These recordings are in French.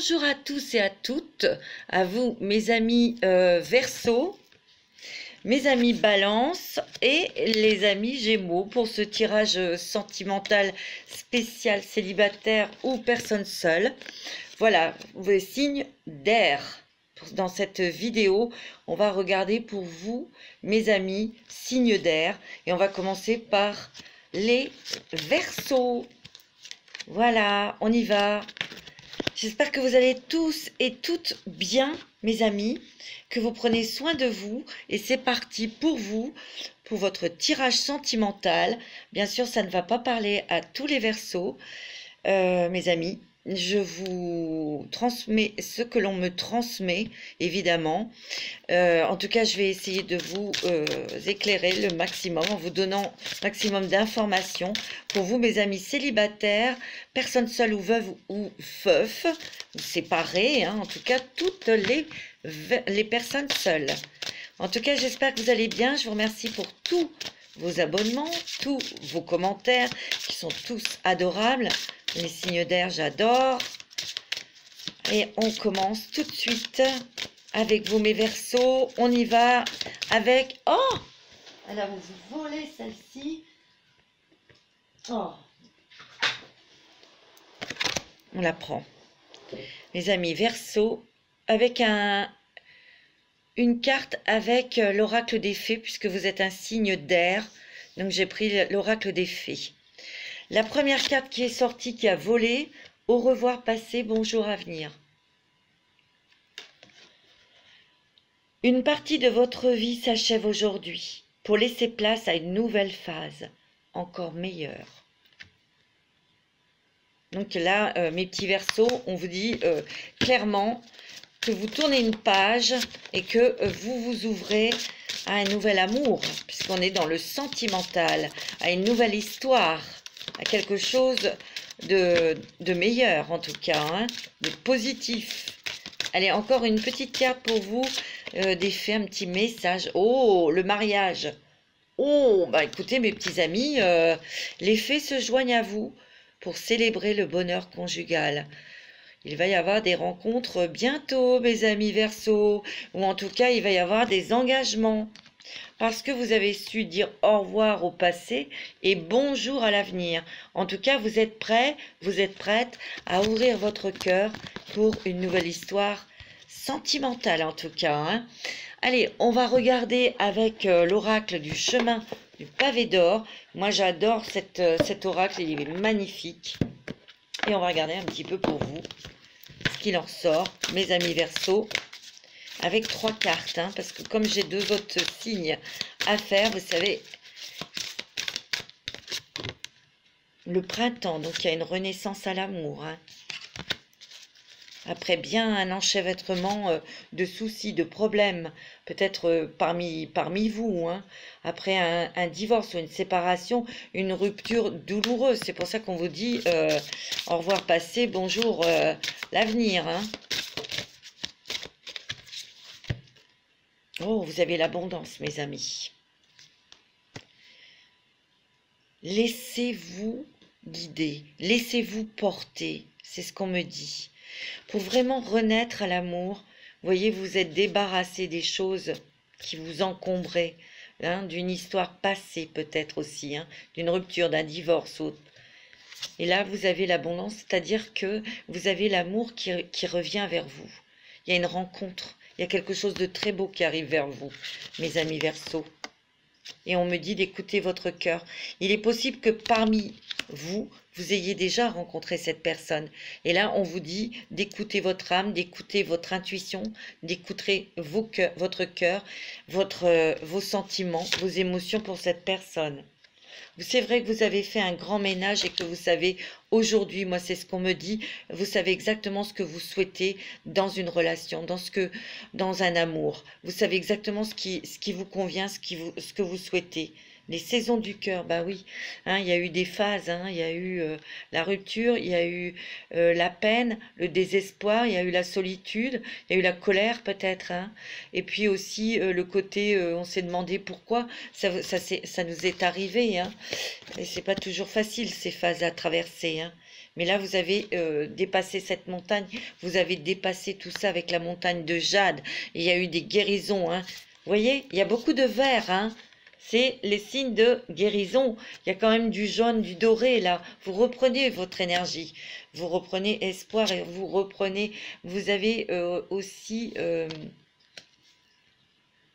Bonjour à tous et à toutes, à vous mes amis Verseau, mes amis Balance et les amis Gémeaux pour ce tirage sentimental spécial célibataire ou personne seule. Voilà, les signes d'air. Dans cette vidéo, on va regarder pour vous, mes amis, signes d'air. Et on va commencer par les Verseaux. Voilà, on y va. J'espère que vous allez tous et toutes bien, mes amis, que vous prenez soin de vous. Et c'est parti pour vous, pour votre tirage sentimental. Bien sûr, ça ne va pas parler à tous les Verseaux, mes amis. Je vous transmets ce que l'on me transmet, évidemment. En tout cas, je vais essayer de vous éclairer le maximum en vous donnant le maximum d'informations pour vous, mes amis célibataires, personnes seules ou veuves ou veufs, ou séparées, hein, en tout cas, toutes les personnes seules. En tout cas, j'espère que vous allez bien. Je vous remercie pour tous vos abonnements, tous vos commentaires qui sont tous adorables. Les signes d'air, j'adore. Et on commence tout de suite avec vous, mes Verseaux. On y va avec... Oh! Elle a volé celle-ci. Oh! On la prend. Mes amis Verseaux, avec une carte avec l'oracle des fées, puisque vous êtes un signe d'air. Donc j'ai pris l'oracle des fées. La première carte qui est sortie, qui a volé, au revoir passé, bonjour avenir. Une partie de votre vie s'achève aujourd'hui pour laisser place à une nouvelle phase, encore meilleure. Donc là, mes petits Verseaux, on vous dit clairement que vous tournez une page et que vous vous ouvrez à un nouvel amour, puisqu'on est dans le sentimental, à une nouvelle histoire, à quelque chose de meilleur en tout cas, hein, de positif. Allez, encore une petite carte pour vous, des fées, un petit message. Oh, le mariage. Oh, bah écoutez mes petits amis, les fées se joignent à vous pour célébrer le bonheur conjugal. Il va y avoir des rencontres bientôt, mes amis Verseaux, ou en tout cas, il va y avoir des engagements. Parce que vous avez su dire au revoir au passé et bonjour à l'avenir. En tout cas, vous êtes prêts, vous êtes prêtes à ouvrir votre cœur pour une nouvelle histoire sentimentale en tout cas, hein. Allez, on va regarder avec l'oracle du chemin du pavé d'or. Moi, j'adore cet oracle, il est magnifique. Et on va regarder un petit peu pour vous ce qu'il en ressort, mes amis Verseaux. Avec 3 cartes, hein, parce que comme j'ai 2 autres signes à faire, vous savez, le printemps, donc il y a une renaissance à l'amour, hein. Après bien un enchevêtrement de soucis, de problèmes, peut-être parmi vous, hein. Après un divorce ou une séparation, une rupture douloureuse. C'est pour ça qu'on vous dit au revoir passé, bonjour l'avenir, hein. Oh, vous avez l'abondance, mes amis. Laissez-vous guider, laissez-vous porter, c'est ce qu'on me dit. Pour vraiment renaître à l'amour, vous voyez, vous êtes débarrassé des choses qui vous encombraient, hein, d'une histoire passée peut-être aussi, hein, d'une rupture, d'un divorce. Et là, vous avez l'abondance, c'est-à-dire que vous avez l'amour qui revient vers vous. Il y a une rencontre. Il y a quelque chose de très beau qui arrive vers vous, mes amis Verseaux. Et on me dit d'écouter votre cœur. Il est possible que parmi vous, vous ayez déjà rencontré cette personne. Et là, on vous dit d'écouter votre âme, d'écouter votre intuition, d'écouter votre cœur, vos sentiments, vos émotions pour cette personne. C'est vrai que vous avez fait un grand ménage et que vous savez, aujourd'hui, moi c'est ce qu'on me dit, vous savez exactement ce que vous souhaitez dans une relation, dans un amour. Vous savez exactement ce qui vous convient, ce que vous souhaitez. Les saisons du cœur, bah oui, hein, il y a eu des phases, hein, il y a eu la rupture, il y a eu la peine, le désespoir, il y a eu la solitude, il y a eu la colère peut-être, hein, et puis aussi le côté, on s'est demandé pourquoi ça nous est arrivé, hein, et c'est pas toujours facile ces phases à traverser, hein. Mais là, vous avez dépassé cette montagne. Vous avez dépassé tout ça avec la montagne de jade. Et il y a eu des guérisons. Hein. Vous voyez, il y a beaucoup de vert. Hein. C'est les signes de guérison. Il y a quand même du jaune, du doré là. Vous reprenez votre énergie. Vous reprenez espoir et vous reprenez... Vous avez aussi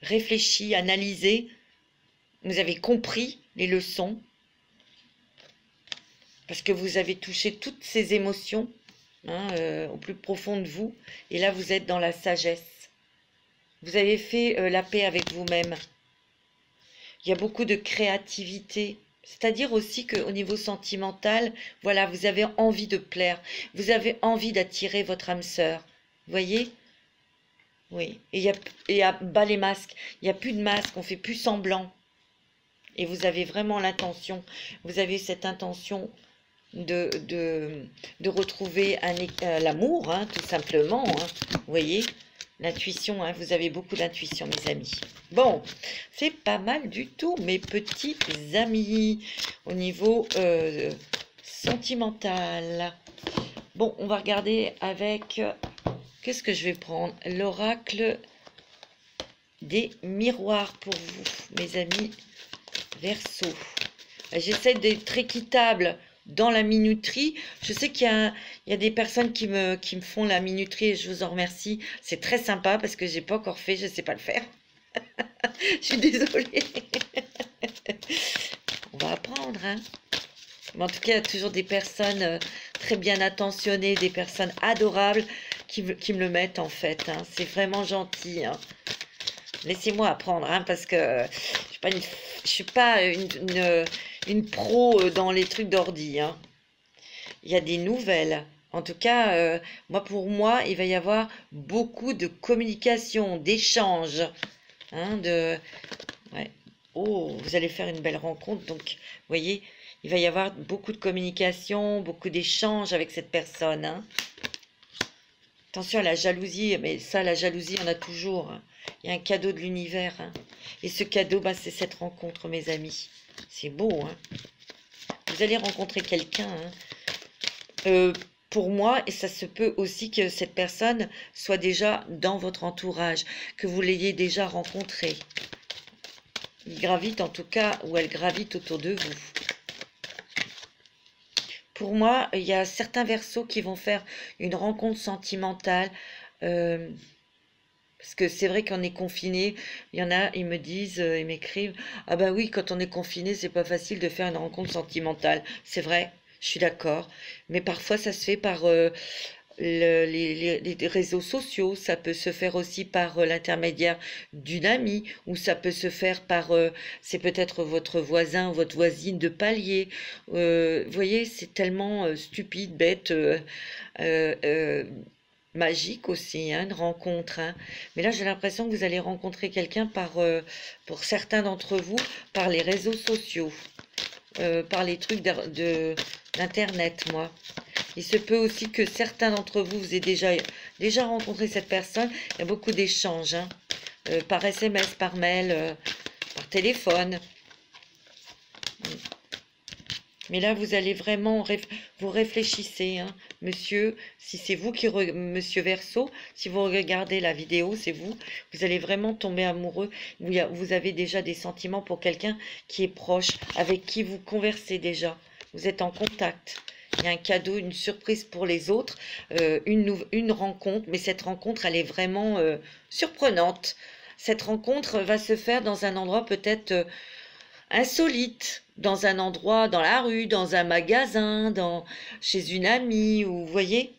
réfléchi, analysé. Vous avez compris les leçons. Parce que vous avez touché toutes ces émotions hein, au plus profond de vous. Et là, vous êtes dans la sagesse. Vous avez fait la paix avec vous-même. Il y a beaucoup de créativité. C'est-à-dire aussi qu'au niveau sentimental, voilà, vous avez envie de plaire. Vous avez envie d'attirer votre âme sœur. Vous voyez? Oui. Et il y a bas les masques. Il n'y a plus de masques. On fait plus semblant. Et vous avez vraiment l'intention. Vous avez cette intention de retrouver l'amour, hein, tout simplement. Hein. Vous voyez, l'intuition, hein, vous avez beaucoup d'intuition, mes amis. Bon, c'est pas mal du tout, mes petits amis, au niveau sentimental. Bon, on va regarder avec... Qu'est-ce que je vais prendre? L'oracle des miroirs pour vous, mes amis Verseau. J'essaie d'être équitable dans la minuterie. Je sais qu'il y a des personnes qui me font la minuterie et je vous en remercie. C'est très sympa parce que j'ai pas encore fait, je ne sais pas le faire. Je suis désolée. On va apprendre, hein. Mais en tout cas, il y a toujours des personnes très bien attentionnées, des personnes adorables qui me le mettent en fait. Hein. C'est vraiment gentil. Hein. Laissez-moi apprendre, hein, parce que je suis pas une pro dans les trucs d'ordi. Hein. Il y a des nouvelles. En tout cas, pour moi, il va y avoir beaucoup de communication, d'échanges. Hein, ouais. Oh, vous allez faire une belle rencontre. Donc, vous voyez, il va y avoir beaucoup de communication, beaucoup d'échanges avec cette personne. Hein. Attention à la jalousie, mais ça, la jalousie, on a toujours. Hein. Il y a un cadeau de l'univers. Hein. Et ce cadeau, bah, c'est cette rencontre, mes amis. C'est beau. Hein. Vous allez rencontrer quelqu'un. Hein. Pour moi, et ça se peut aussi que cette personne soit déjà dans votre entourage, que vous l'ayez déjà rencontré. Il gravite en tout cas, ou elle gravite autour de vous. Pour moi, il y a certains Verseaux qui vont faire une rencontre sentimentale. Parce que c'est vrai qu'on est confiné. Il y en a, ils me disent, ils m'écrivent, « Ah ben oui, quand on est confiné, c'est pas facile de faire une rencontre sentimentale. » C'est vrai, je suis d'accord. Mais parfois, ça se fait par les réseaux sociaux. Ça peut se faire aussi par l'intermédiaire d'une amie. Ou ça peut se faire par, c'est peut-être votre voisin ou votre voisine de palier. Vous voyez, c'est tellement stupide, bête, magique aussi, hein, une rencontre. Hein. Mais là, j'ai l'impression que vous allez rencontrer quelqu'un pour certains d'entre vous, par les réseaux sociaux, par les trucs d'Internet, moi. Il se peut aussi que certains d'entre vous, vous ayez déjà rencontré cette personne. Il y a beaucoup d'échanges, hein, par SMS, par mail, par téléphone. Mais là, vous allez vraiment, vous réfléchissez, hein, monsieur, si c'est vous monsieur Verseau, si vous regardez la vidéo, c'est vous, vous allez vraiment tomber amoureux, vous avez déjà des sentiments pour quelqu'un qui est proche, avec qui vous conversez déjà, vous êtes en contact. Il y a un cadeau, une surprise pour les autres, une rencontre, mais cette rencontre, elle est vraiment surprenante. Cette rencontre va se faire dans un endroit peut-être insolite, dans un endroit, dans la rue, dans un magasin, chez une amie, ou vous voyez.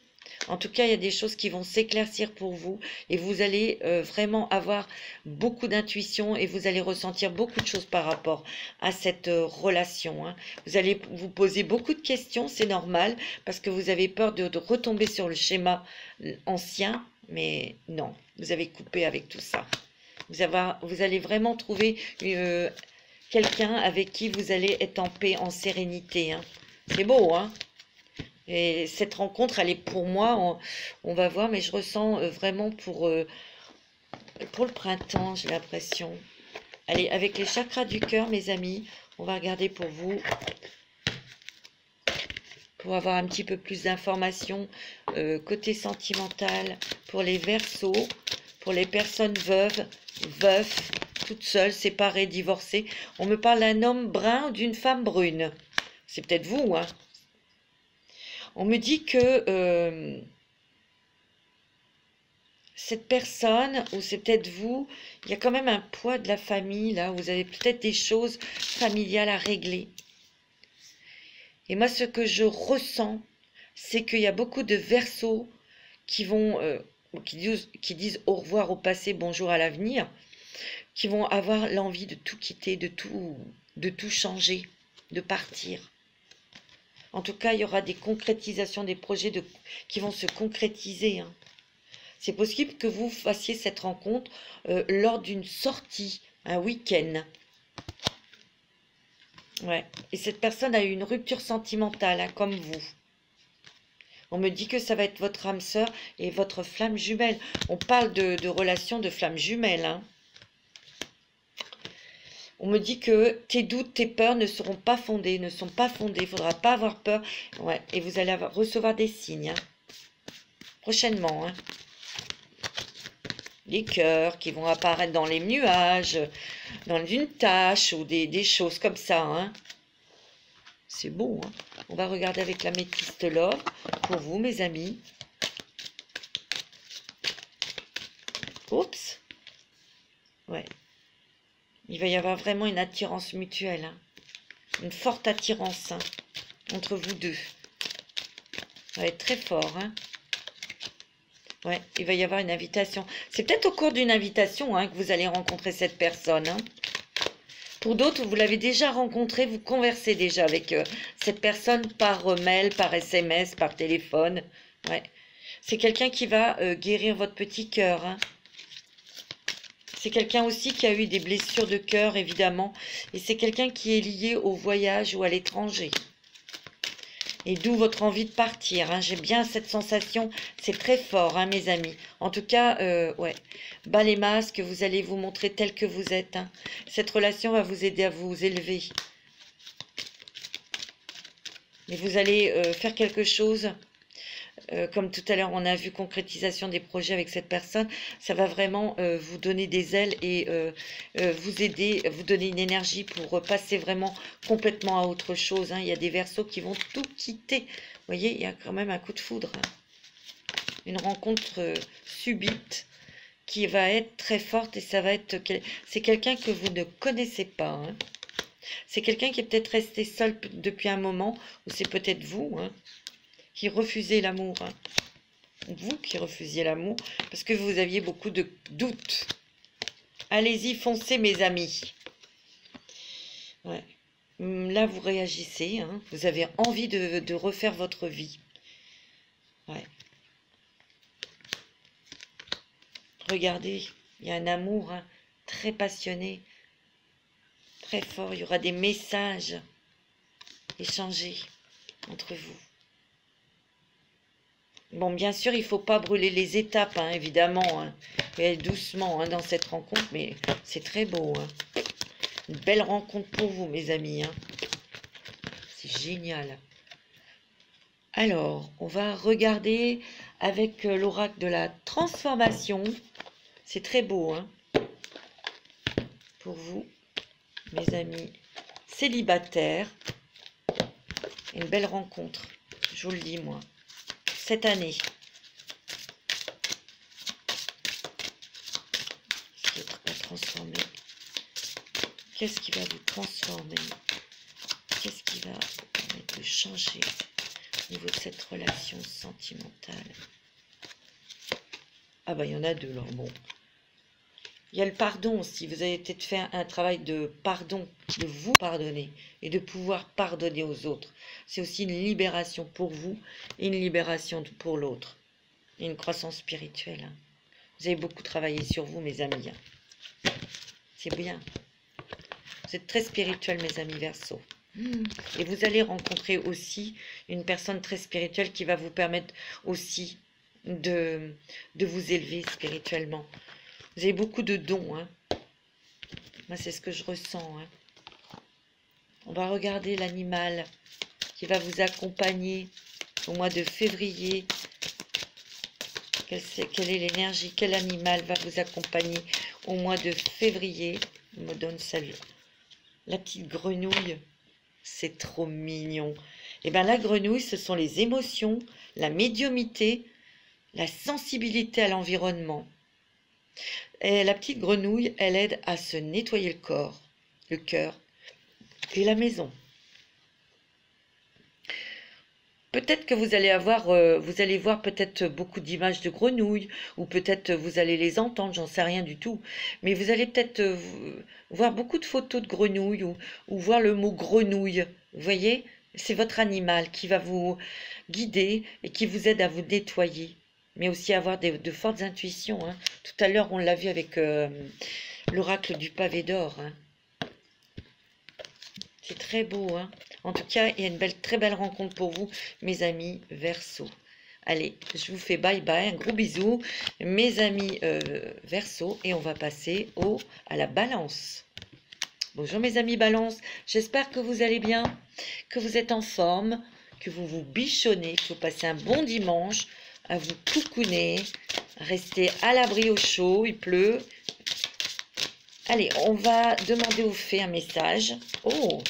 En tout cas, il y a des choses qui vont s'éclaircir pour vous et vous allez vraiment avoir beaucoup d'intuition et vous allez ressentir beaucoup de choses par rapport à cette relation. Hein. Vous allez vous poser beaucoup de questions, c'est normal, parce que vous avez peur de retomber sur le schéma ancien, mais non, vous avez coupé avec tout ça. Vous allez vraiment trouver quelqu'un avec qui vous allez être en paix, en sérénité. Hein. C'est beau, hein? Et cette rencontre, elle est pour moi, on va voir, mais je ressens vraiment pour le printemps, j'ai l'impression. Allez, avec les chakras du cœur, mes amis, on va regarder pour pour avoir un petit peu plus d'informations côté sentimental pour les Verseaux, pour les personnes veufs, toutes seules, séparées, divorcées. On me parle d'un homme brun ou d'une femme brune. C'est peut-être vous, hein. On me dit que cette personne, ou c'est peut-être vous, il y a quand même un poids de la famille, là, vous avez peut-être des choses familiales à régler. Et moi, ce que je ressens, c'est qu'il y a beaucoup de Verseaux qui vont, qui disent au revoir au passé, bonjour à l'avenir, qui vont avoir l'envie de tout quitter, de tout changer, de partir. En tout cas, il y aura des concrétisations des projets qui vont se concrétiser, hein. C'est possible que vous fassiez cette rencontre lors d'une sortie, un week-end. Ouais. Et cette personne a eu une rupture sentimentale, hein, comme vous. On me dit que ça va être votre âme sœur et votre flamme jumelle. On parle de relation de flamme jumelle, hein. On me dit que tes doutes, tes peurs ne seront pas fondés, ne sont pas fondés. Il ne faudra pas avoir peur. Ouais. Et vous allez recevoir des signes, hein, prochainement, hein. Des cœurs qui vont apparaître dans les nuages, dans une tache ou des choses comme ça, hein. C'est beau, hein. On va regarder avec l'améthyste love pour vous, mes amis. Oups. Ouais. Il va y avoir vraiment une attirance mutuelle, hein. Une forte attirance, hein, entre vous deux. Ça va être très fort, hein. Ouais, il va y avoir une invitation. C'est peut-être au cours d'une invitation, hein, que vous allez rencontrer cette personne, hein. Pour d'autres, vous l'avez déjà rencontré, vous conversez déjà avec cette personne par mail, par SMS, par téléphone. Ouais. C'est quelqu'un qui va guérir votre petit cœur, hein. C'est quelqu'un aussi qui a eu des blessures de cœur, évidemment. Et c'est quelqu'un qui est lié au voyage ou à l'étranger. Et d'où votre envie de partir, hein. J'ai bien cette sensation, c'est très fort, hein, mes amis. En tout cas, ouais, bas les masques, vous allez vous montrer tel que vous êtes, hein. Cette relation va vous aider à vous élever. Et vous allez faire quelque chose, comme tout à l'heure, on a vu concrétisation des projets avec cette personne. Ça va vraiment vous donner des ailes et vous aider, vous donner une énergie pour passer vraiment complètement à autre chose, hein. Il y a des Verseaux qui vont tout quitter. Vous voyez, il y a quand même un coup de foudre, hein. Une rencontre subite qui va être très forte et ça va être... C'est quelqu'un que vous ne connaissez pas, hein. C'est quelqu'un qui est peut-être resté seul depuis un moment, ou c'est peut-être vous, hein, qui refusez l'amour, hein. Vous qui refusiez l'amour, parce que vous aviez beaucoup de doutes. Allez-y, foncez, mes amis. Ouais. Là, vous réagissez, hein. Vous avez envie de refaire votre vie. Ouais. Regardez, il y a un amour, hein, très passionné, très fort. Il y aura des messages échangés entre vous. Bon, bien sûr, il ne faut pas brûler les étapes, hein, évidemment, hein. Et doucement, hein, dans cette rencontre, mais c'est très beau, hein. Une belle rencontre pour vous, mes amis, hein. C'est génial. Alors, on va regarder avec l'oracle de la transformation. C'est très beau, hein, pour vous, mes amis célibataires. Une belle rencontre, je vous le dis, moi, cette année. Qu'est-ce qui va transformer? Qu'est-ce qui va vous transformer? Qu'est-ce qui va vous permettre de changer au niveau de cette relation sentimentale? Ah bah il y en a deux là, bon. Il y a le pardon aussi, vous avez peut-être fait un travail de pardon, de vous pardonner et de pouvoir pardonner aux autres. C'est aussi une libération pour vous et une libération pour l'autre. Et une croissance spirituelle, hein. Vous avez beaucoup travaillé sur vous, mes amis, hein. C'est bien. Vous êtes très spirituels, mes amis Verseaux. Et vous allez rencontrer aussi une personne très spirituelle qui va vous permettre aussi de vous élever spirituellement. Vous avez beaucoup de dons, hein. Moi, c'est ce que je ressens, hein. On va regarder l'animal qui va vous accompagner au mois de février. Quelle est l'énergie? Quel animal va vous accompagner au mois de février? On me donne ça. La petite grenouille, c'est trop mignon. Et bien la grenouille, ce sont les émotions, la médiumnité, la sensibilité à l'environnement. Et la petite grenouille, elle aide à se nettoyer le corps, le cœur et la maison. Peut-être que vous allez voir peut-être beaucoup d'images de grenouilles, ou peut-être vous allez les entendre, j'en sais rien du tout. Mais vous allez peut-être voir beaucoup de photos de grenouilles, ou voir le mot grenouille. Vous voyez, c'est votre animal qui va vous guider et qui vous aide à vous nettoyer, mais aussi à avoir de fortes intuitions. Hein. Tout à l'heure, on l'a vu avec l'oracle du pavé d'or. Hein. C'est très beau, hein. En tout cas, il y a une très belle rencontre pour vous, mes amis Verseau. Allez, je vous fais bye bye, un gros bisou, mes amis Verseau, et on va passer à la Balance. Bonjour mes amis Balance, j'espère que vous allez bien, que vous êtes en forme, que vous vous bichonnez, que vous passez un bon dimanche, à vous coucouner, rester à l'abri au chaud, il pleut. Allez, on va demander aux fées un message. Oh,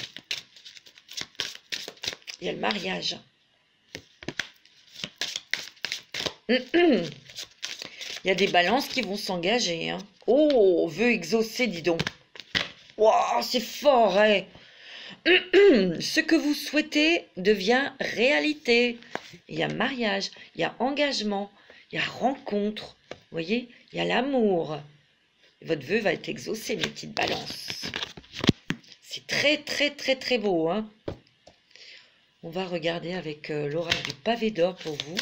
il y a le mariage. Il y a des balances qui vont s'engager. Hein. Oh, vœu exaucé, dis donc. Waouh, c'est fort, hein. Ce que vous souhaitez devient réalité. Il y a mariage, il y a engagement, il y a rencontre. Vous voyez, il y a l'amour. Votre vœu va être exaucé, mes petites balances. C'est très, très, très, très beau. Hein. On va regarder avec l'oracle du pavé d'or pour vous,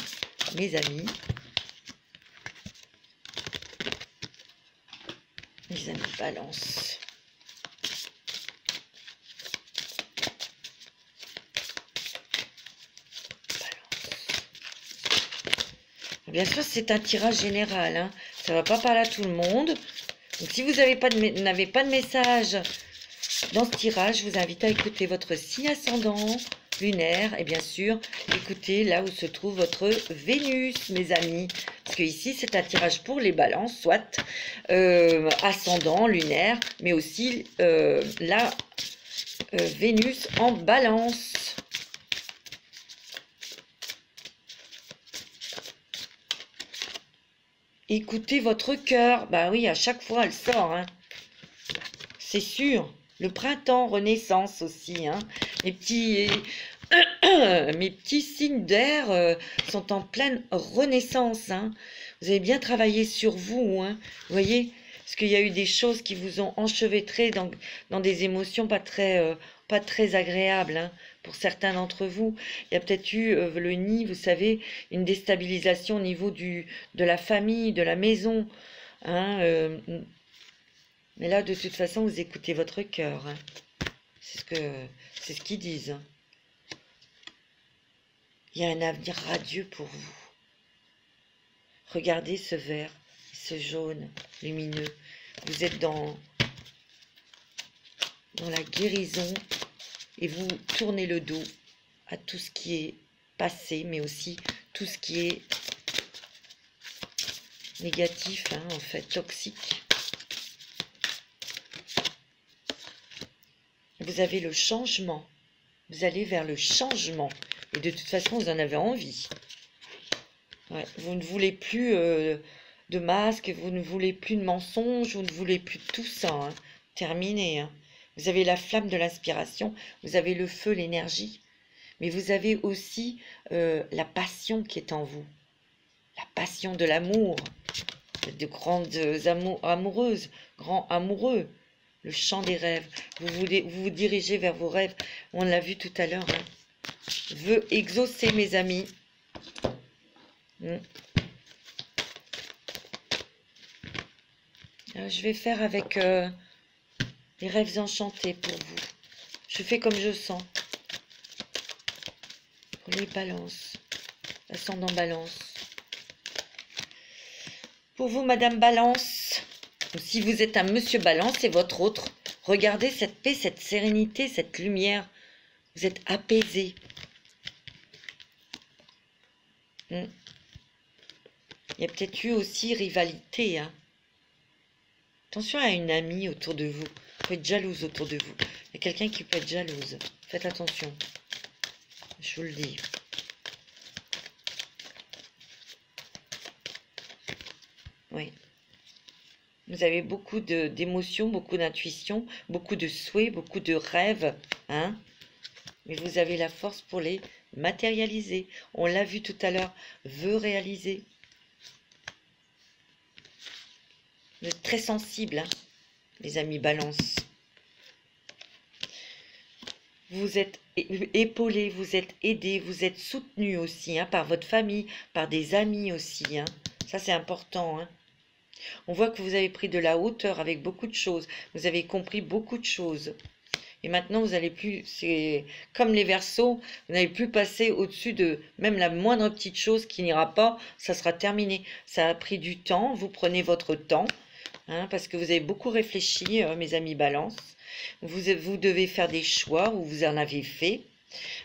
mes amis. Mes amis balance. Bien sûr, c'est un tirage général. Hein. Ça ne va pas parler à tout le monde. Donc, si vous n'avez pas de message dans ce tirage, je vous invite à écouter votre signe ascendant, lunaire, et bien sûr, écoutez là où se trouve votre Vénus, mes amis. Parce que ici, c'est un tirage pour les balances, soit ascendant, lunaire, mais aussi la Vénus en balance. Écoutez votre cœur. Bah oui, à chaque fois, elle sort. Hein. C'est sûr. Le printemps, renaissance aussi. Hein. Mes petits signes d'air sont en pleine renaissance. Hein. Vous avez bien travaillé sur vous. Hein. Vous voyez, parce qu'il y a eu des choses qui vous ont enchevêtré dans des émotions pas très agréables. Hein. Pour certains d'entre vous, il y a peut-être eu le nid, vous savez, une déstabilisation au niveau de la famille, de la maison. Hein, mais là, de toute façon, vous écoutez votre cœur. Hein. C'est ce qu'ils disent. Hein. Il y a un avenir radieux pour vous. Regardez ce vert, ce jaune lumineux. Vous êtes dans la guérison. Et vous tournez le dos à tout ce qui est passé, mais aussi tout ce qui est négatif, hein, en fait, toxique. Vous avez le changement. Vous allez vers le changement. Et de toute façon, vous en avez envie. Ouais, vous ne voulez plus de masques, vous ne voulez plus de mensonges, vous ne voulez plus de tout ça. Hein. Terminé, hein. Vous avez la flamme de l'inspiration, vous avez le feu, l'énergie, mais vous avez aussi la passion qui est en vous, la passion de l'amour, de grandes amoureuses, grands amoureux, le chant des rêves. Vous dirigez vers vos rêves, on l'a vu tout à l'heure. Hein. Vœu exaucé, mes amis. Je vais faire avec... les rêves enchantés pour vous. Je fais comme je sens. Pour les balances. Ascendant balance. Pour vous, Madame Balance. Ou si vous êtes un Monsieur Balance, c'est votre autre. Regardez cette paix, cette sérénité, cette lumière. Vous êtes apaisé. Hmm. Il y a peut-être eu aussi rivalité, hein. Attention à une amie autour de vous. Vous pouvez être jalouse autour de vous. Il y a quelqu'un qui peut être jalouse. Faites attention. Je vous le dis. Oui. Vous avez beaucoup d'émotions, beaucoup d'intuition, beaucoup de souhaits, beaucoup de rêves, hein. Mais vous avez la force pour les matérialiser. On l'a vu tout à l'heure, veut réaliser. Vous êtes très sensibles, hein, les amis Balance. Vous êtes épaulés, vous êtes aidés, vous êtes soutenus aussi, hein, par votre famille, par des amis aussi, hein. Ça, c'est important, hein. On voit que vous avez pris de la hauteur avec beaucoup de choses. Vous avez compris beaucoup de choses. Et maintenant, vous n'allez plus, c'est comme les Verseaux, vous n'allez plus passer au-dessus de même la moindre petite chose qui n'ira pas, ça sera terminé. Ça a pris du temps, vous prenez votre temps, hein, parce que vous avez beaucoup réfléchi, mes amis Balance. Vous devez faire des choix, ou vous en avez fait,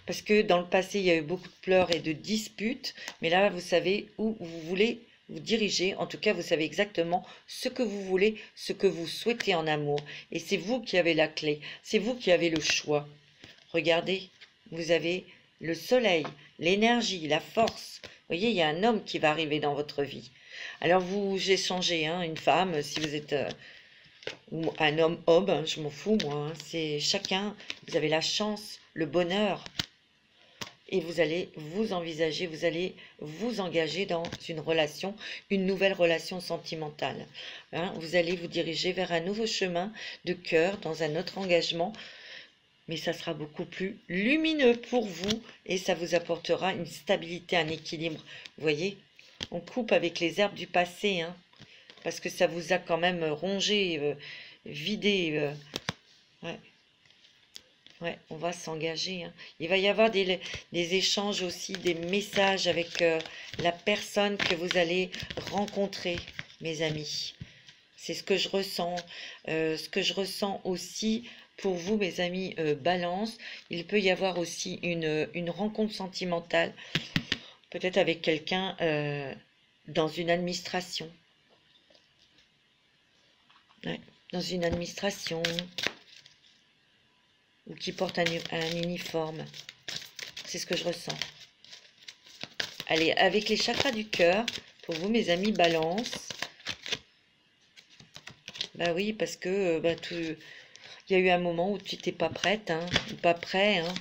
parce que dans le passé, il y a eu beaucoup de pleurs et de disputes, mais là, vous savez où vous voulez vous diriger. En tout cas, vous savez exactement ce que vous voulez, ce que vous souhaitez en amour. Et c'est vous qui avez la clé, c'est vous qui avez le choix. Regardez, vous avez le soleil, l'énergie, la force. Vous voyez, il y a un homme qui va arriver dans votre vie. Alors, vous échangez, hein, une femme, si vous êtes... ou un homme, hein, je m'en fous, moi. Hein, c'est chacun, vous avez la chance, le bonheur. Et vous allez vous envisager, vous allez vous engager dans une relation, une nouvelle relation sentimentale. Hein, vous allez vous diriger vers un nouveau chemin de cœur, dans un autre engagement, mais ça sera beaucoup plus lumineux pour vous et ça vous apportera une stabilité, un équilibre. Vous voyez, on coupe avec les herbes du passé, hein, parce que ça vous a quand même rongé, vidé. Ouais. Ouais, on va s'engager, hein. Il va y avoir des échanges aussi, des messages avec la personne que vous allez rencontrer, mes amis. C'est ce que je ressens. Ce que je ressens aussi pour vous, mes amis Balance. Il peut y avoir aussi une rencontre sentimentale, peut-être avec quelqu'un dans une administration. Ouais, dans une administration. Ou qui porte un uniforme. C'est ce que je ressens. Allez, avec les chakras du cœur, pour vous, mes amis Balance. Bah oui, parce que il y a eu un moment où tu n'étais pas prête, hein, ou pas prêt, hein.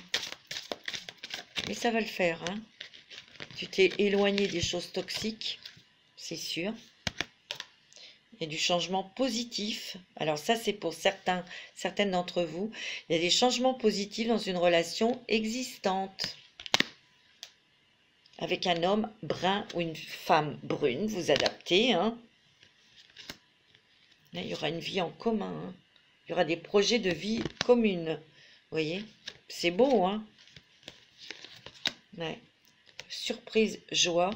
Mais ça va le faire, hein. Tu t'es éloigné des choses toxiques, c'est sûr. Il y a du changement positif. Alors ça, c'est pour certaines d'entre vous. Il y a des changements positifs dans une relation existante. Avec un homme brun ou une femme brune, vous adaptez, hein. Là, il y aura une vie en commun, hein. Il y aura des projets de vie commune. Vous voyez, c'est beau, hein. Ouais. Surprise, joie.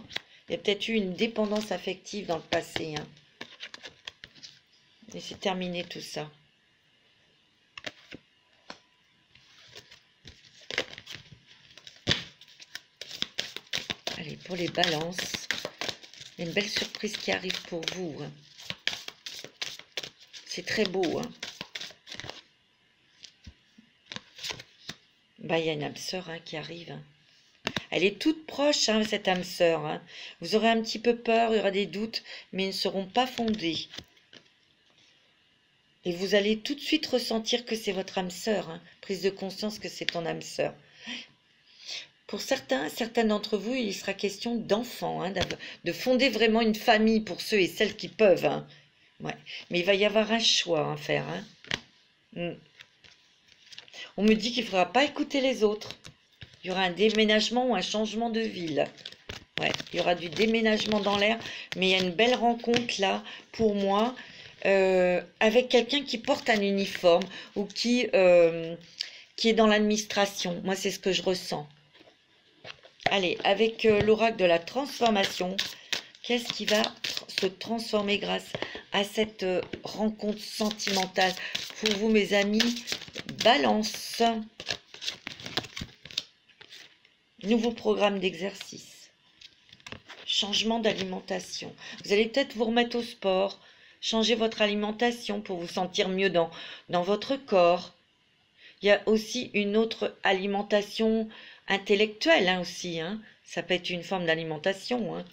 Il y a peut-être eu une dépendance affective dans le passé, hein. Et c'est terminé tout ça. Allez, pour les Balances, il y a une belle surprise qui arrive pour vous, hein. C'est très beau, hein. Bah, il y a une âme sœur, hein, qui arrive, hein. Elle est toute proche, hein, cette âme sœur, hein. Vous aurez un petit peu peur, il y aura des doutes, mais ils ne seront pas fondés. Et vous allez tout de suite ressentir que c'est votre âme sœur, hein. Prise de conscience que c'est ton âme sœur. Pour certains d'entre vous, il sera question d'enfants, hein, de fonder vraiment une famille pour ceux et celles qui peuvent, hein. Ouais. Mais il va y avoir un choix à faire, hein. On me dit qu'il ne faudra pas écouter les autres. Il y aura un déménagement ou un changement de ville. Ouais, il y aura du déménagement dans l'air, mais il y a une belle rencontre là, pour moi, avec quelqu'un qui porte un uniforme ou qui est dans l'administration. Moi, c'est ce que je ressens. Allez, avec l'oracle de la transformation, qu'est-ce qui va se transformer grâce à cette rencontre sentimentale pour vous, mes amis Balance? Nouveau programme d'exercice. changement d'alimentation. Vous allez peut-être vous remettre au sport, changer votre alimentation pour vous sentir mieux dans votre corps. Il y a aussi une autre alimentation intellectuelle aussi. Ça peut être une forme d'alimentation.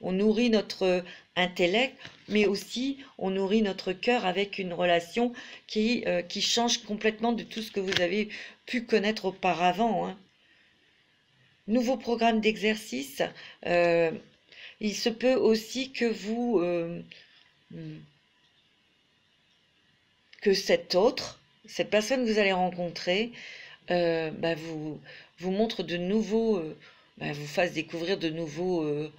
On nourrit notre intellect, mais aussi on nourrit notre cœur avec une relation qui change complètement de tout ce que vous avez pu connaître auparavant. Nouveau programme d'exercice. Il se peut aussi que cette personne que vous allez rencontrer, vous montre de nouveaux, vous fasse découvrir de nouveaux,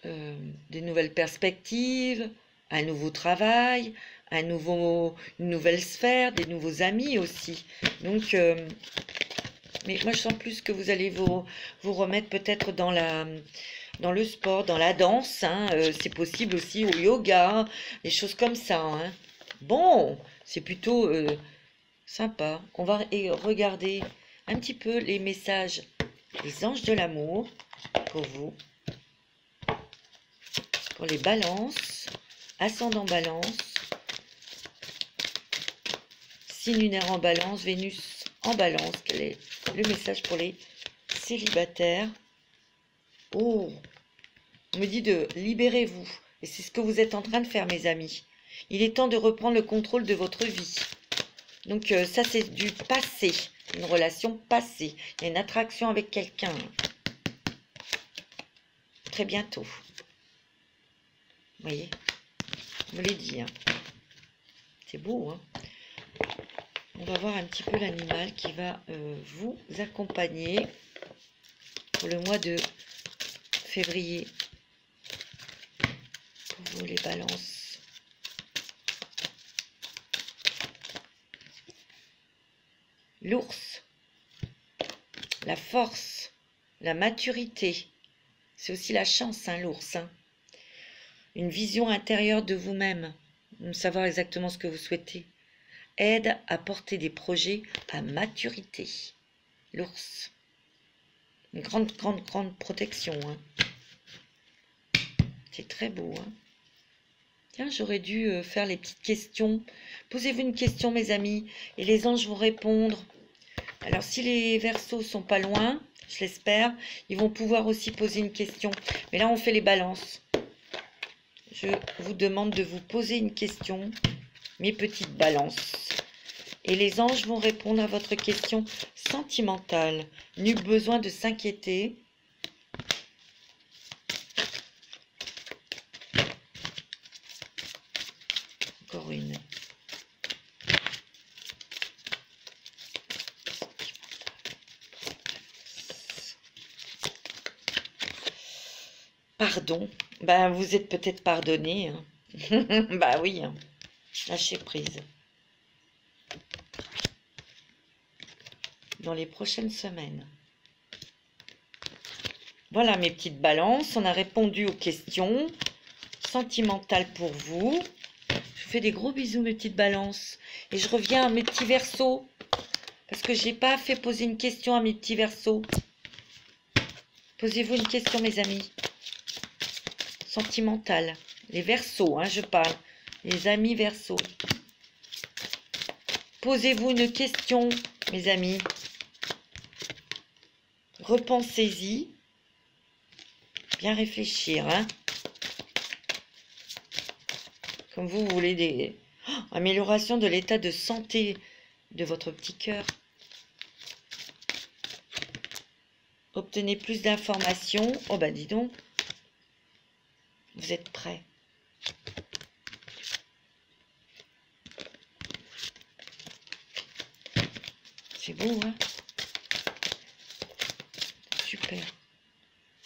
des nouvelles perspectives, un nouveau travail, une nouvelle sphère, des nouveaux amis aussi. Donc, mais moi je sens plus que vous allez vous remettre peut-être dans le sport, dans la danse. C'est possible aussi au yoga, des choses comme ça. Bon, c'est plutôt sympa. On va regarder un petit peu les messages des anges de l'amour pour vous. Pour les balances, ascendant balance, signe lunaire en balance, Vénus en balance. Quel est le message pour les célibataires? Oh, on me dit de libérez-vous. Et c'est ce que vous êtes en train de faire, mes amis. Il est temps de reprendre le contrôle de votre vie. Donc ça, c'est du passé, une relation passée. Il y a une attraction avec quelqu'un. Très bientôt. Vous voyez, je vous l'ai dit. C'est beau. On va voir un petit peu l'animal qui va vous accompagner pour le mois de février. Pour vous, les balances. L'ours. La force. La maturité. C'est aussi la chance, l'ours. Une vision intérieure de vous-même. Savoir exactement ce que vous souhaitez. Aide à porter des projets à maturité. L'ours. Une grande protection. C'est très beau. Tiens, j'aurais dû faire les petites questions. Posez-vous une question, mes amis, et les anges vont répondre. Alors, si les Verseaux sont pas loin, je l'espère, ils vont pouvoir aussi poser une question. Mais là, on fait les balances. Je vous demande de vous poser une question, mes petites balances. Et les anges vont répondre à votre question sentimentale. Nul besoin de s'inquiéter. Encore une. Pardon. Vous êtes peut-être pardonné. Oui. Lâchez prise. Dans les prochaines semaines. Voilà mes petites balances. On a répondu aux questions sentimentales pour vous. Je vous fais des gros bisous, mes petites balances. Et je reviens à mes petits Verseaux. Parce que je n'ai pas fait poser une question à mes petits Verseaux. Posez-vous une question, mes amis. Sentimentale. Les Verseaux, je parle. Les amis Verseaux. Posez-vous une question, mes amis. Repensez-y. Bien réfléchir, Comme vous voulez des... amélioration de l'état de santé de votre petit cœur. Obtenez plus d'informations. Oh dis donc. Vous êtes prêts. C'est beau, Super.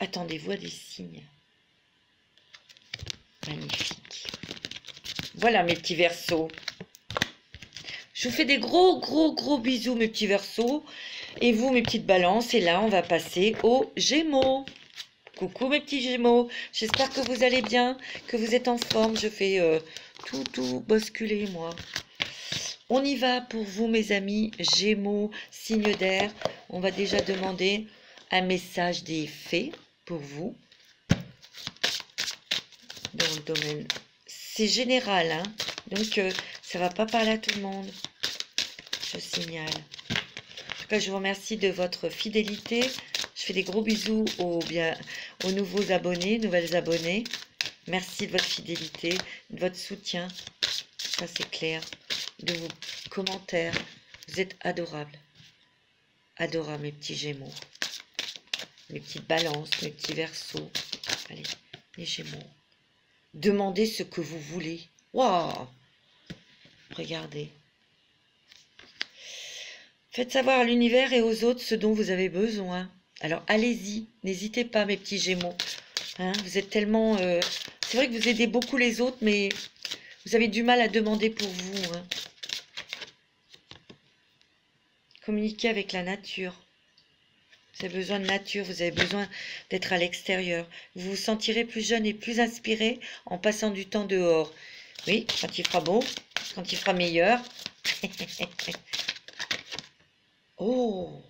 Attendez-vous à des signes. Magnifique. Voilà mes petits Verseaux. Je vous fais des gros bisous, mes petits Verseaux. Et vous, mes petites balances. Et là, on va passer aux Gémeaux. Coucou mes petits Gémeaux. J'espère que vous allez bien, que vous êtes en forme. Je fais tout basculer, moi. On y va pour vous, mes amis Gémeaux, signe d'air. On va déjà demander un message des fées. pour vous dans le domaine. C'est général, hein, donc ça va pas parler à tout le monde, je signale. En tout cas, je vous remercie de votre fidélité. Je fais des gros bisous aux nouveaux abonnés, nouvelles abonnées. Merci de votre fidélité, de votre soutien. Ça, c'est clair. De vos commentaires. Vous êtes adorables. Adorables, mes petits Gémeaux. Mes petites balances, mes petits Verseaux. Allez, les Gémeaux. Demandez ce que vous voulez. Waouh! Regardez. Faites savoir à l'univers et aux autres ce dont vous avez besoin. Alors, allez-y. N'hésitez pas, mes petits Gémeaux. Hein, vous êtes tellement... C'est vrai que vous aidez beaucoup les autres, mais vous avez du mal à demander pour vous. Hein. Communiquez avec la nature. Vous avez besoin de nature, vous avez besoin d'être à l'extérieur. Vous vous sentirez plus jeune et plus inspiré en passant du temps dehors. Oui, quand il fera beau, quand il fera meilleur. Oh,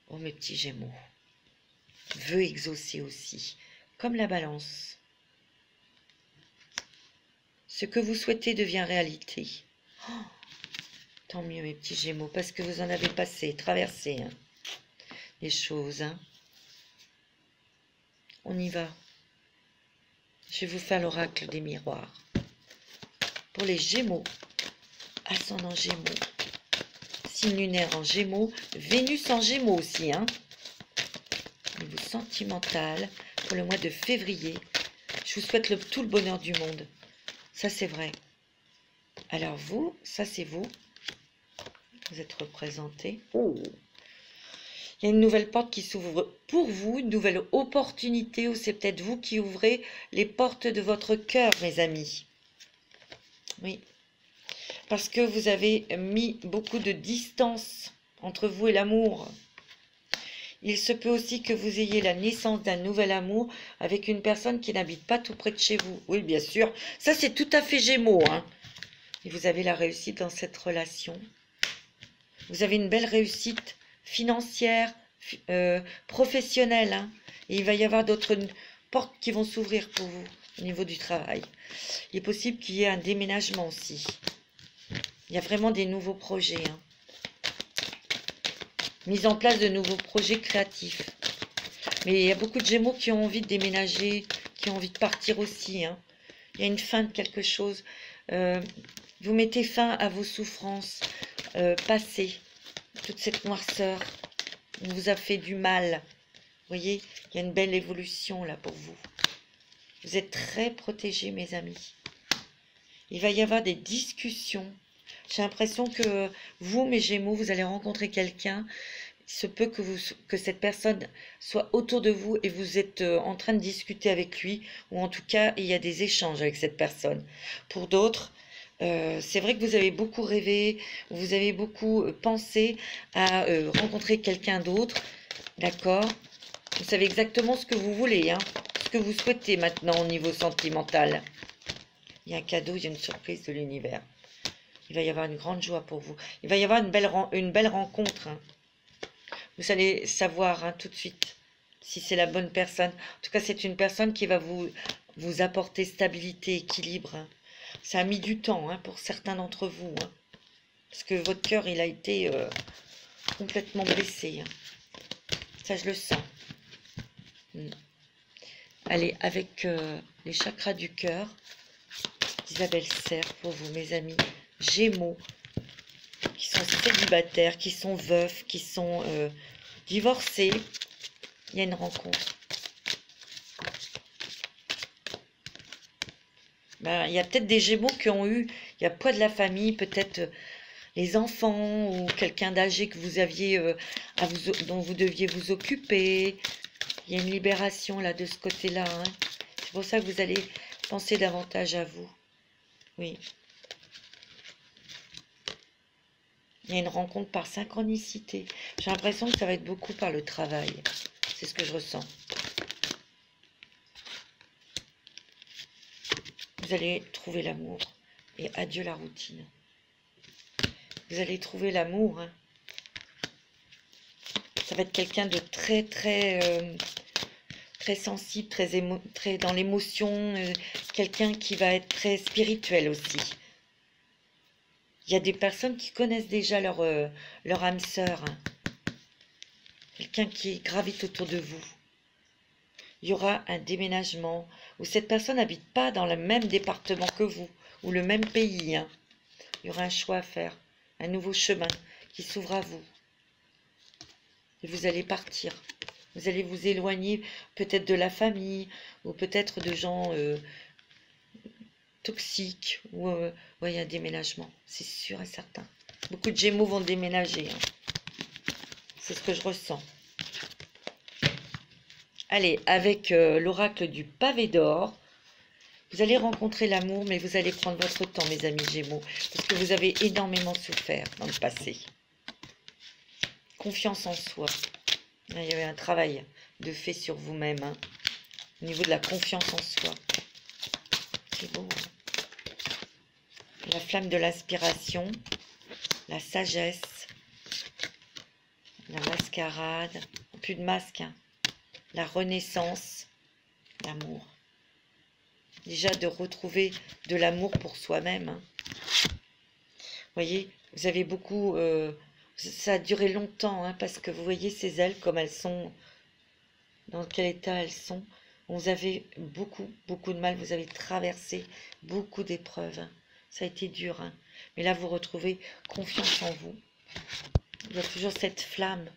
oh mes petits Gémeaux. Vœux exaucés aussi, comme la balance. Ce que vous souhaitez devient réalité. Oh, tant mieux mes petits Gémeaux, parce que vous en avez passé, traversé hein, les choses. Hein. On y va. Je vais vous faire l'oracle des miroirs. Pour les Gémeaux, ascendant Gémeaux, signe lunaire en Gémeaux, Vénus en Gémeaux aussi. Hein. Niveau sentimental, pour le mois de février, je vous souhaite tout le bonheur du monde. Ça, c'est vrai. Alors vous, ça c'est vous. Vous êtes représenté. Oh, il y a une nouvelle porte qui s'ouvre pour vous, une nouvelle opportunité, ou c'est peut-être vous qui ouvrez les portes de votre cœur, mes amis. Oui. Parce que vous avez mis beaucoup de distance entre vous et l'amour. Il se peut aussi que vous ayez la naissance d'un nouvel amour avec une personne qui n'habite pas tout près de chez vous. Oui, bien sûr. Ça, c'est tout à fait Gémeaux. Hein. Et vous avez la réussite dans cette relation. Vous avez une belle réussite financière, professionnelle. Hein. Et il va y avoir d'autres portes qui vont s'ouvrir pour vous au niveau du travail. Il est possible qu'il y ait un déménagement aussi. Il y a vraiment des nouveaux projets. Hein. Mise en place de nouveaux projets créatifs. Mais il y a beaucoup de Gémeaux qui ont envie de déménager, qui ont envie de partir aussi. Hein. Il y a une fin de quelque chose. Vous mettez fin à vos souffrances passées. Toute cette noirceur. On vous a fait du mal. Vous voyez, il y a une belle évolution là pour vous. Vous êtes très protégés, mes amis. Il va y avoir des discussions. J'ai l'impression que vous, mes Gémeaux, vous allez rencontrer quelqu'un. Il se peut que cette personne soit autour de vous et vous êtes en train de discuter avec lui. Ou en tout cas, il y a des échanges avec cette personne. Pour d'autres, c'est vrai que vous avez beaucoup rêvé, vous avez beaucoup pensé à rencontrer quelqu'un d'autre. D'accord? Vous savez exactement ce que vous voulez, hein, ce que vous souhaitez maintenant au niveau sentimental. Il y a un cadeau, il y a une surprise de l'univers. Il va y avoir une grande joie pour vous. Il va y avoir une belle rencontre. Hein. Vous allez savoir hein, tout de suite si c'est la bonne personne. En tout cas, c'est une personne qui va vous apporter stabilité, équilibre. Hein. Ça a mis du temps hein, pour certains d'entre vous. Hein, parce que votre cœur, il a été complètement blessé. Hein. Ça, je le sens. Allez, avec les chakras du cœur, Isabelle Serre pour vous, mes amis. Gémeaux, qui sont célibataires, qui sont veufs, qui sont divorcés. Il y a une rencontre. Ben, il y a peut-être des Gémeaux qui ont eu, il y a poids de la famille, peut-être les enfants ou quelqu'un d'âgé que vous aviez, dont vous deviez vous occuper. Il y a une libération là de ce côté-là. Hein. C'est pour ça que vous allez penser davantage à vous. Oui. Il y a une rencontre par synchronicité. J'ai l'impression que ça va être beaucoup par le travail. C'est ce que je ressens. Vous allez trouver l'amour. Et adieu la routine. Vous allez trouver l'amour. Hein. Ça va être quelqu'un de très très sensible, très dans l'émotion, quelqu'un qui va être très spirituel aussi. Il y a des personnes qui connaissent déjà leur âme sœur, hein. Quelqu'un qui gravite autour de vous. Il y aura un déménagement où cette personne n'habite pas dans le même département que vous ou le même pays, hein. Il y aura un choix à faire, un nouveau chemin qui s'ouvre à vous. Et vous allez partir. Vous allez vous éloigner peut-être de la famille ou peut-être de gens toxiques. Ou il y a un déménagement, c'est sûr et certain. Beaucoup de Gémeaux vont déménager, hein. C'est ce que je ressens. Allez, avec l'oracle du pavé d'or, vous allez rencontrer l'amour, mais vous allez prendre votre temps, mes amis Gémeaux, parce que vous avez énormément souffert dans le passé. Confiance en soi. Il y avait un travail de fait sur vous-même, hein, au niveau de la confiance en soi. C'est beau, hein. La flamme de l'inspiration, la sagesse, la mascarade, plus de masque, hein. La renaissance, l'amour. Déjà de retrouver de l'amour pour soi-même, hein. Vous voyez, vous avez beaucoup... ça a duré longtemps, hein, parce que vous voyez ces ailes comme elles sont, dans quel état elles sont. Vous avez beaucoup de mal, vous avez traversé beaucoup d'épreuves, hein. Ça a été dur, hein. Mais là, vous retrouvez confiance en vous. Il y a toujours cette flamme,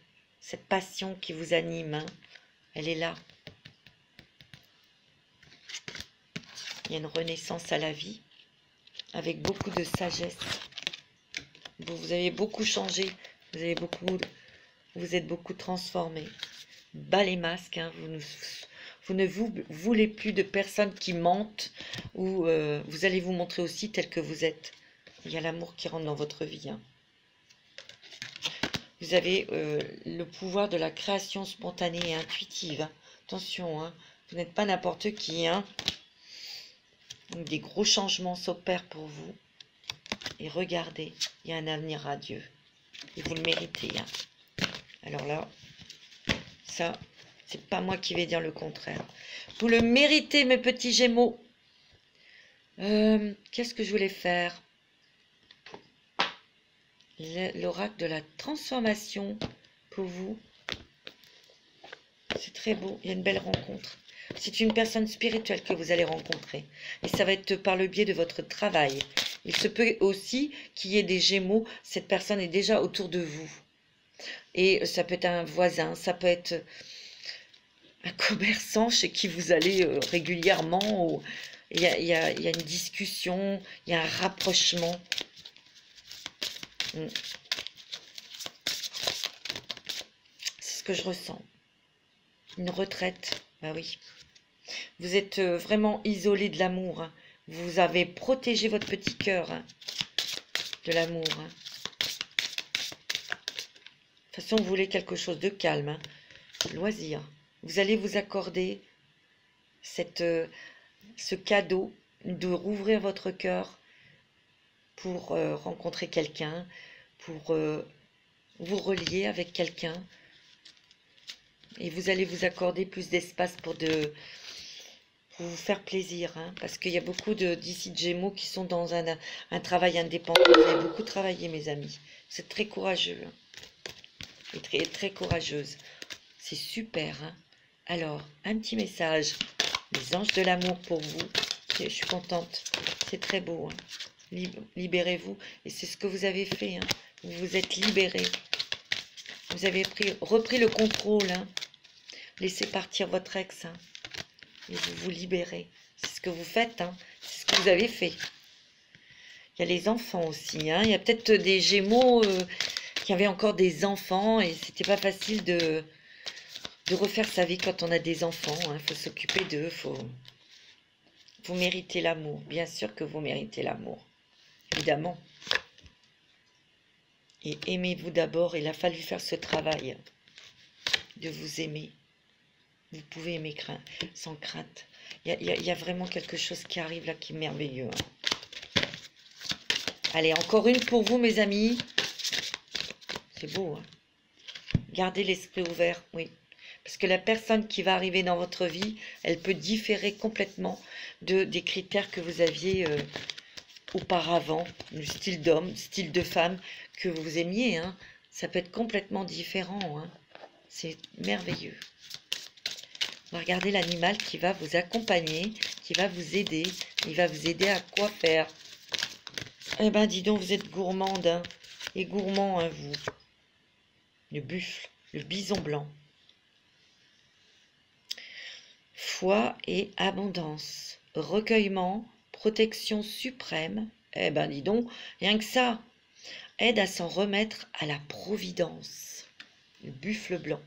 cette passion qui vous anime, hein. Elle est là. Il y a une renaissance à la vie, avec beaucoup de sagesse. Vous avez beaucoup changé, vous êtes beaucoup transformé. Bas les masques, hein, vous ne voulez plus de personnes qui mentent, ou vous allez vous montrer aussi tel que vous êtes. Il y a l'amour qui rentre dans votre vie, hein. Vous avez le pouvoir de la création spontanée et intuitive, hein. Attention, hein, vous n'êtes pas n'importe qui, hein. Donc, des gros changements s'opèrent pour vous. Et regardez, il y a un avenir radieux. Et vous le méritez, hein. Alors là, ça, c'est pas moi qui vais dire le contraire. Vous le méritez, mes petits Gémeaux. Qu'est-ce que je voulais faire? L'oracle de la transformation pour vous. C'est très beau, il y a une belle rencontre. C'est une personne spirituelle que vous allez rencontrer. Et ça va être par le biais de votre travail. Il se peut aussi qu'il y ait des Gémeaux, cette personne est déjà autour de vous. Et ça peut être un voisin, ça peut être un commerçant chez qui vous allez régulièrement. Il y a une discussion, il y a un rapprochement. C'est ce que je ressens. Une retraite, bah oui. Vous êtes vraiment isolé de l'amour, hein. Vous avez protégé votre petit cœur, hein, de l'amour, hein. De toute façon, vous voulez quelque chose de calme, hein. Loisir. Vous allez vous accorder ce cadeau de rouvrir votre cœur pour rencontrer quelqu'un, pour vous relier avec quelqu'un. Et vous allez vous accorder plus d'espace pour vous faire plaisir, hein, parce qu'il y a beaucoup d'ici de Gémeaux qui sont dans un travail indépendant. Vous avez beaucoup travaillé, mes amis. C'est très courageux, hein, et très, très courageuse. C'est super, hein. Alors, un petit message. Les anges de l'amour pour vous. Je suis contente. C'est très beau, hein. Libérez-vous. Et c'est ce que vous avez fait, hein. Vous vous êtes libérés. Vous avez repris le contrôle, hein. Laissez partir votre ex, hein, et vous vous libérez. C'est ce que vous faites, hein. C'est ce que vous avez fait. Il y a les enfants aussi, hein. Il y a peut-être des Gémeaux qui avaient encore des enfants et c'était pas facile de refaire sa vie quand on a des enfants, hein. Faut s'occuper d'eux, vous méritez l'amour. Bien sûr que vous méritez l'amour, évidemment. Et aimez-vous d'abord. Il a fallu faire ce travail de vous aimer. Vous pouvez aimer sans crainte. Il y a vraiment quelque chose qui arrive là qui est merveilleux, hein. Allez, encore une pour vous, mes amis. C'est beau, hein. Gardez l'esprit ouvert, oui. Parce que la personne qui va arriver dans votre vie, elle peut différer complètement des critères que vous aviez auparavant, le style d'homme, style de femme que vous aimiez, hein. Ça peut être complètement différent, hein. C'est merveilleux. On va regarder l'animal qui va vous accompagner, qui va vous aider. Il va vous aider à quoi faire? Eh ben, dis donc, vous êtes gourmande, hein, et gourmand, hein, vous. Le buffle, le bison blanc. Foi et abondance. Recueillement, protection suprême. Eh ben, dis donc, rien que ça. Aide à s'en remettre à la providence. Le buffle blanc.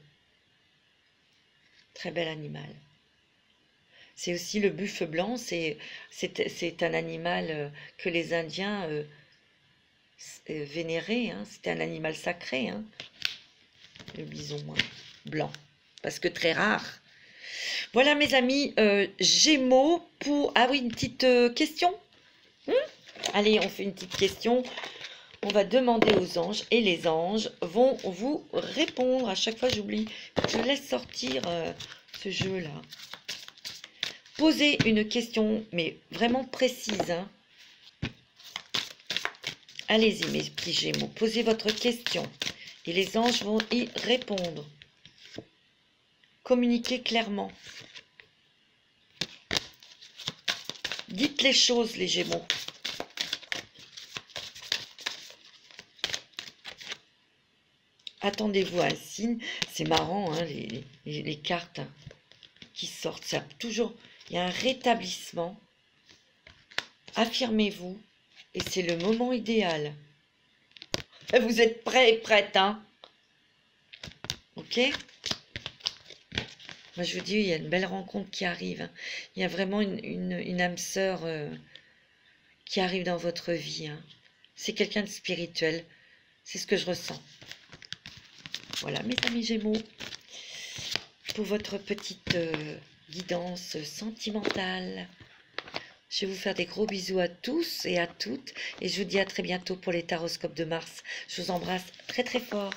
Très bel animal. C'est aussi le buffle blanc, c'est un animal que les Indiens vénéraient, hein. C'était un animal sacré, hein, le bison blanc, parce que très rare. Voilà mes amis, Gémeaux pour... Ah oui, une petite question. Allez, on fait une petite question. On va demander aux anges et les anges vont vous répondre. À chaque fois, j'oublie. Je laisse sortir ce jeu-là. Posez une question, mais vraiment précise, hein. Allez-y, mes petits Gémeaux, posez votre question. Et les anges vont y répondre. Communiquez clairement. Dites les choses, les Gémeaux. Attendez-vous à un signe. C'est marrant, hein, les cartes qui sortent. Ça, toujours, il y a un rétablissement. Affirmez-vous. Et c'est le moment idéal. Vous êtes prêts et prêtes, hein? Ok? Moi, je vous dis, il y a une belle rencontre qui arrive, hein. Il y a vraiment une âme sœur qui arrive dans votre vie, hein. C'est quelqu'un de spirituel. C'est ce que je ressens. Voilà, mes amis Gémeaux, pour votre petite guidance sentimentale. Je vais vous faire des gros bisous à tous et à toutes. Et je vous dis à très bientôt pour les taroscopes de Mars. Je vous embrasse très très fort.